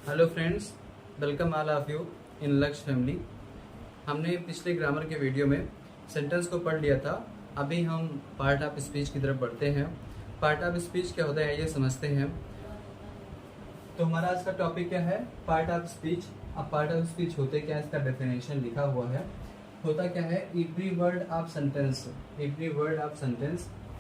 Hello friends, welcome all of you in लक्ष्य family. हमने पिछले ग्रामर के वीडियो में सेंटेंस को पढ़ लिया था। अभी हम पार्ट ऑफ स्पीच की तरफ बढ़ते हैं। पार्ट ऑफ स्पीच क्या होता है ये समझते हैं। तो हमारा आज का टॉपिक क्या है? Part of speech. अब पार्ट ऑफ स्पीच होते क्या है, इसका डेफिनेशन लिखा हुआ है। होता क्या है, every word of sentence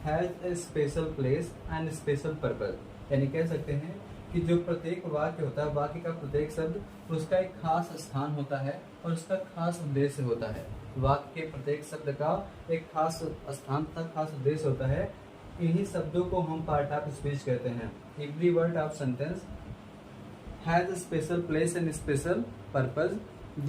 has a special place and special purpose. यानी कह सकते हैं कि जो प्रत्येक वाक्य होता है, वाक्य का प्रत्येक शब्द उसका एक खास स्थान होता है और उसका खास उद्देश्य होता है। वाक्य के प्रत्येक शब्द का एक खास स्थान तथा खास उद्देश्य होता है। इन्हीं शब्दों को हम पार्ट ऑफ स्पीच कहते हैं। Every word of sentence has a special place and special purpose.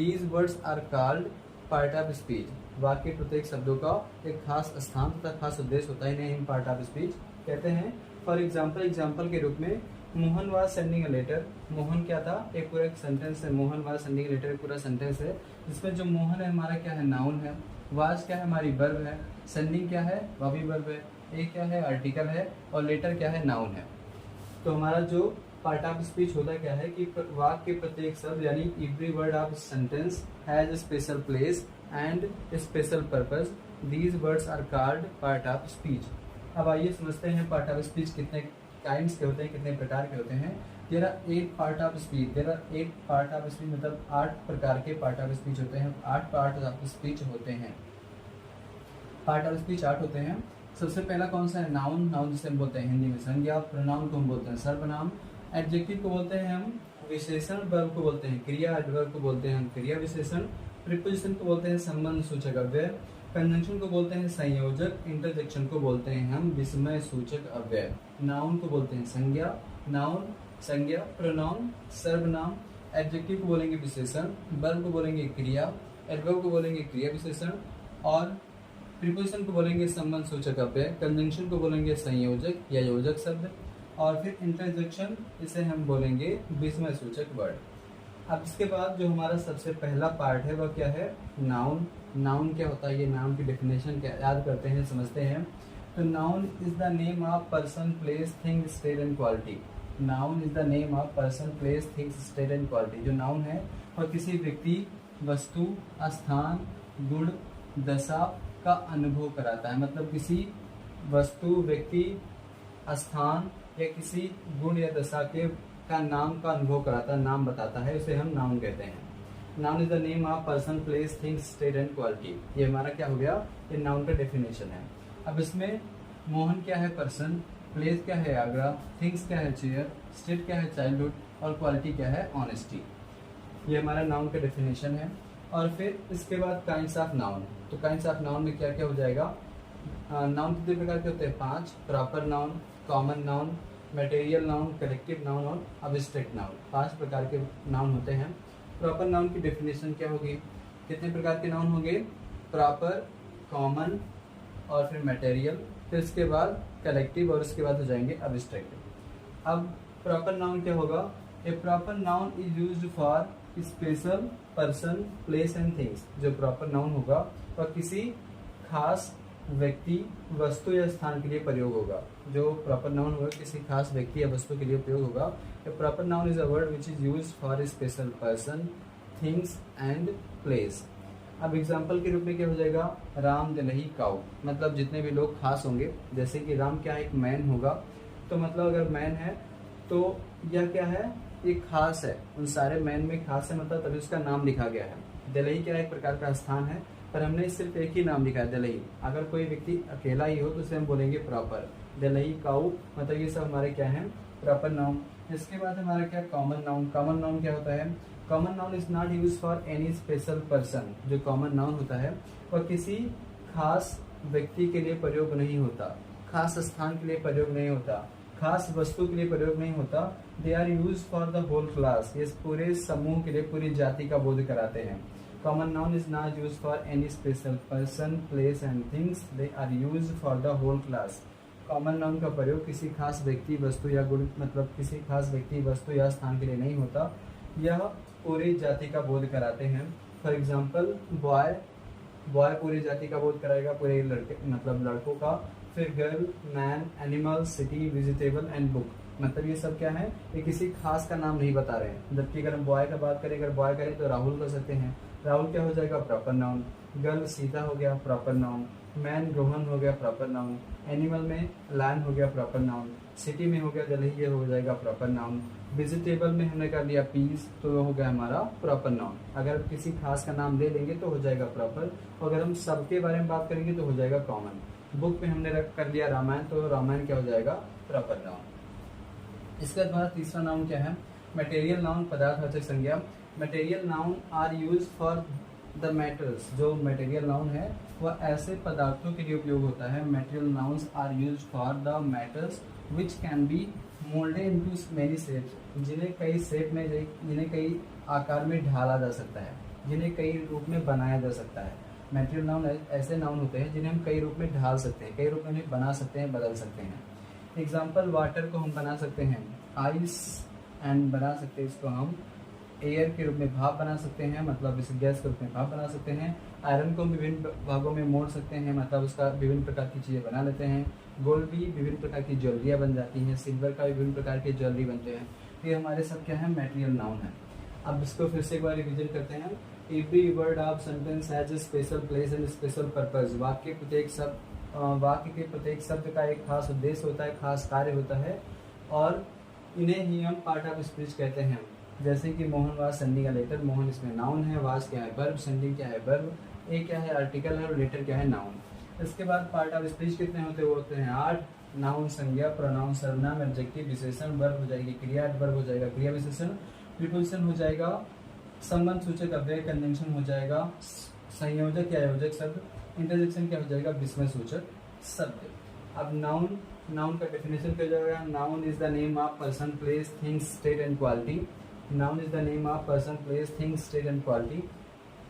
These words are called part of speech. वाक्य प्रत्येक शब्दों का एक खास स्थान तथा खास उद्देश्य होता है, इन्हें हम पार्ट ऑफ स्पीच कहते हैं। फॉर एग्जाम्पल के रूप में Mohan was sending a letter. Mohan क्या था, एक पूरा एक सेंटेंस है। Mohan was sending a letter पूरा सेंटेंस है, जिसमें जो मोहन है हमारा क्या है, नाउन है। वाज क्या है, हमारी वर्ब है। सेंडिंग क्या है, वह भी वर्ब है। ए क्या है, आर्टिकल है। और लेटर क्या है, नाउन है। तो हमारा जो पार्ट ऑफ स्पीच होता क्या है कि वाक्य के प्रत्येक शब्द यानी every word of sentence has special place and special purpose. These words are called part of speech. अब आइए समझते हैं पार्ट ऑफ स्पीच कितने काइंड्स के होते हैं, कितने प्रकार के होते हैं। There are 8 part of speech. There are 8 part of speech, मतलब 8 प्रकार के पार्ट ऑफ स्पीच होते हैं। 8 पार्ट ऑफ स्पीच होते हैं। पार्ट ऑफ स्पीच 8 होते हैं। सबसे पहला कौन सा है, नाउन। नाउन जिसे हम बोलते हैं हिंदी में संज्ञा। प्रोनाउन को हम बोलते हैं सर्वनाम। एडजेक्टिव को बोलते हैं हम विशेषण। वर्ब को बोलते हैं क्रिया। एडवर्ब को बोलते हैं हम क्रिया विशेषण। प्रीपोजिशन को बोलते हैं संबंध सूचक अव्यय। कंजंक्शन को बोलते हैं संयोजक। इंटरजेक्शन को बोलते हैं हम विस्मय सूचक अव्यय। नाउन को बोलते हैं संज्ञा। नाउन संज्ञा, प्रोनाउन सर्वनाम। एडजेक्टिव को बोलेंगे विशेषण। वर्ब को बोलेंगे क्रिया। एडवर्ब को बोलेंगे क्रिया विशेषण। और प्रीपोजिशन को बोलेंगे संबंध सूचक अव्यय। कंजंक्शन को बोलेंगे संयोजक या योजक शब्द। और फिर इंटरजेक्शन, इसे हम बोलेंगे विस्मय सूचक वर्ड। अब इसके बाद जो हमारा सबसे पहला पार्ट है वह क्या है, नाउन। नाउन क्या होता है, ये नाउन की डेफिनेशन क्या याद करते हैं, समझते हैं। तो noun is the name of person, place, thing, state and quality. Noun is the name of person, place, things, state and quality. जो नाउन है वह किसी व्यक्ति, वस्तु, स्थान, गुण, दशा का अनुभव कराता है। मतलब किसी वस्तु, व्यक्ति, स्थान या किसी गुण या दशा के का नाम का अनुभव कराता है, नाम बताता है, उसे हम नाउन कहते हैं। Noun is the name of person, place, things, state and quality. ये हमारा क्या हो गया, ये नाउन का डेफिनेशन है। अब इसमें मोहन क्या है, पर्सन। प्लेस क्या है, आगरा। थिंग्स क्या है, चेयर। स्टेट क्या है, चाइल्डहुड। और क्वालिटी क्या है, ऑनेस्टी। ये हमारा नाउन का डेफिनेशन है। और फिर इसके बाद काइंड्स ऑफ नाउन। तो काइंड्स ऑफ नाउन में क्या क्या हो जाएगा, नाउन कितने प्रकार के होते हैं, 5। Proper noun, common noun, material noun, collective noun और अब्स्ट्रैक्ट नाउन। 5 प्रकार के नाउन होते हैं। प्रॉपर नाउन की डेफिनेशन क्या होगी, कितने प्रकार के नाउन होंगे, प्रॉपर, कॉमन और फिर मटेरियल, फिर इसके बाद कलेक्टिव और उसके बाद हो जाएंगे अब्स्ट्रैक्ट। अब प्रॉपर नाउन क्या होगा, a proper noun is used for special person, place and things. जो प्रॉपर नाउन होगा वह किसी खास व्यक्ति, वस्तु या स्थान के लिए प्रयोग होगा। जो प्रॉपर नाउन होगा किसी खास व्यक्ति या वस्तु के लिए उपयोग होगा। A proper noun is a word which is used for special person, things and place. अब एग्जांपल के रूप में क्या हो जाएगा, राम दलही काऊ। मतलब जितने भी लोग खास होंगे, जैसे कि राम क्या एक मैन होगा, तो मतलब अगर मैन है तो यह क्या है, एक खास है। उन सारे मैन में खास है, मतलब तभी उसका नाम लिखा गया है। दलही क्या एक प्रकार का स्थान है, पर हमने सिर्फ एक ही नाम लिखा है, दलही। अगर कोई व्यक्ति अकेला ही हो तो उसे हम बोलेंगे प्रॉपर। दलही काऊ, मतलब ये सब हमारे क्या है, प्रॉपर नाउन। इसके बाद हमारा क्या, कॉमन नाउन। कॉमन नाउन क्या होता है, common noun is not use for any special person. जो कॉमन नाउन होता है वह किसी खास व्यक्ति के लिए प्रयोग नहीं होता, खास स्थान के लिए प्रयोग नहीं होता, खास वस्तु के लिए प्रयोग नहीं होता। They are use for the whole class. ये पूरे समूह के लिए, पूरी जाति का बोध कराते हैं। Common noun is not used for any special person, place and things. They are used for the whole class. Common noun का प्रयोग किसी खास व्यक्ति, वस्तु या गुण, मतलब किसी खास व्यक्ति, वस्तु या स्थान के लिए नहीं होता। यह पूरी जाति का बोध कराते हैं। फॉर एग्जाम्पल बॉय, बॉय पूरी जाति का बोध कराएगा, पूरे लड़के मतलब लड़कों का। फिर girl, man, animal, city, vegetable and book. मतलब ये सब क्या है, ये किसी खास का नाम नहीं बता रहे हैं। जबकि अगर हम बॉय का बात करें, अगर बॉय करें तो राहुल कर सकते हैं, राहुल क्या हो जाएगा, प्रॉपर नाउन। गर्ल सीता हो गया, प्रॉपर नाउन। मैन रोहन हो गया, प्रॉपर नाउन। एनिमल में लैन हो गया, प्रॉपर नाउन। सिटी में हो गया दिल्ली, ये हो जाएगा प्रॉपर नाउन। वेजिटेबल में हमने कर लिया पीस, तो वो हो गया हमारा प्रॉपर नाउन। अगर किसी खास का नाम ले लेंगे तो हो जाएगा प्रॉपर, और अगर हम सबके बारे में बात करेंगे तो हो जाएगा कॉमन। बुक में हमने कर लिया रामायण, तो रामायण क्या हो जाएगा, प्रॉपर नाउन। इसके बाद हमारा तीसरा नाउन क्या है, मटेरियल नाउन, पदार्थवाचक संज्ञा। Material noun are use for the matters. जो मटेरियल नाउन है वह ऐसे पदार्थों के लिए उपयोग होता है। Material nouns are use for the matters which can be moulded into many shapes. जिन्हें कई शेप में, जिन्हें कई आकार में ढाला जा सकता है, जिन्हें कई रूप में बनाया जा सकता है। मटेरियल नाउन ऐसे नाउन होते हैं जिन्हें हम कई रूप में ढाल सकते हैं, कई रूप में उन्हें बना सकते हैं, बदल सकते हैं। एग्जाम्पल, वाटर को हम बना सकते हैं आइस, एंड बना सकते हैं इसको हम एयर के रूप में, भाप बना सकते हैं, मतलब इसे गैस के रूप में भाप बना सकते हैं। आयरन को हम विभिन्न भागों में मोड़ सकते हैं, मतलब उसका विभिन्न प्रकार की चीज़ें बना लेते हैं। गोल्ड भी विभिन्न प्रकार की ज्वेलरियाँ बन जाती हैं, सिल्वर का विभिन्न प्रकार के ज्वेलरी बनते हैं। ये हमारे सब क्या है, मटेरियल नाउन है। अब इसको फिर से एक बार रिविजन करते हैं। Every word of sentence has a special place and special purpose. वाक्य के प्रत्येक शब्द का एक खास उद्देश्य होता है, खास कार्य होता है, और इन्हें ही हम पार्ट ऑफ स्पीच कहते हैं। जैसे कि Mohan was sending a letter, Mohan इसमें नाउन है, वाज क्या है वर्ब, सेंडिंग क्या है वर्ब, ए क्या है आर्टिकल है, और लेटर क्या है नाउन। इसके बाद पार्ट ऑफ स्पीच कितने होते हैं, वो होते हैं 8। नाउन संज्ञा, प्रोनाउन सर्वनाम, एडजेक्टिव विशेषण, वर्ब हो जाएगी क्रिया, एडवर्ब हो जाएगा क्रिया विशेषण, प्रीपोजिशन हो जाएगा संबंध सूचक अव्यय, कंजंक्शन हो जाएगा संयोजक या योजक शब्द, इंटरजेक्शन क्या हो जाएगा विस्मय सूचक शब्द। अब नाउन का डेफिनेशन क्या हो जाएगा, noun is the name of person, place, things, state and quality. Noun is the name of person, place, things, state and quality.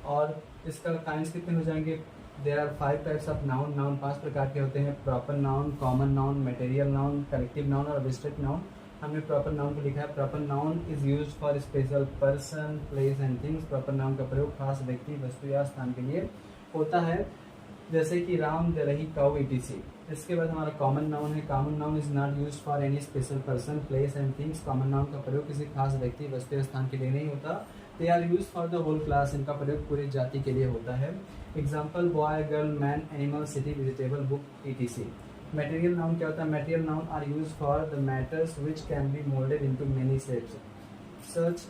और इसका काइंड्स कितने हो जाएंगे, there are 5 types of noun. Noun 5 प्रकार के होते हैं, proper noun, common noun, material noun, collective noun और एब्स्ट्रैक्ट नाउन। हमने प्रॉपर नाउन को लिखा है, proper noun is use for special person, place and things. Proper noun का प्रयोग खास व्यक्ति, वस्तु या स्थान के लिए होता है, जैसे कि राम, दलही, काऊ, etc। इसके बाद हमारा कॉमन नाउन है। Common noun is not use for any special person, place and things. Common noun का प्रयोग किसी खास व्यक्ति, वस्तु या स्थान के लिए नहीं होता। They are use for the whole class. इनका प्रयोग पूरी जाति के लिए होता है। Example, boy, girl, man, animal, city, vegetable, book, etc। Material noun क्या होता है, material noun are use for the matters which can be moulded into many shapes such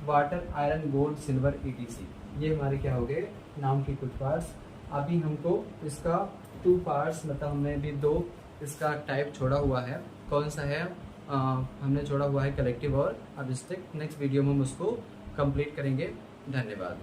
water, iron, gold, silver, etc। ये हमारे क्या हो गए noun की कुछ पार्ट्स। अभी हमको इसका 2 पार्ट्स, मतलब हमने अभी 2 इसका टाइप छोड़ा हुआ है। कौन सा है, हमने छोड़ा हुआ है कलेक्टिव और एब्स्ट्रैक्ट। नेक्स्ट वीडियो में हम उसको कंप्लीट करेंगे। धन्यवाद।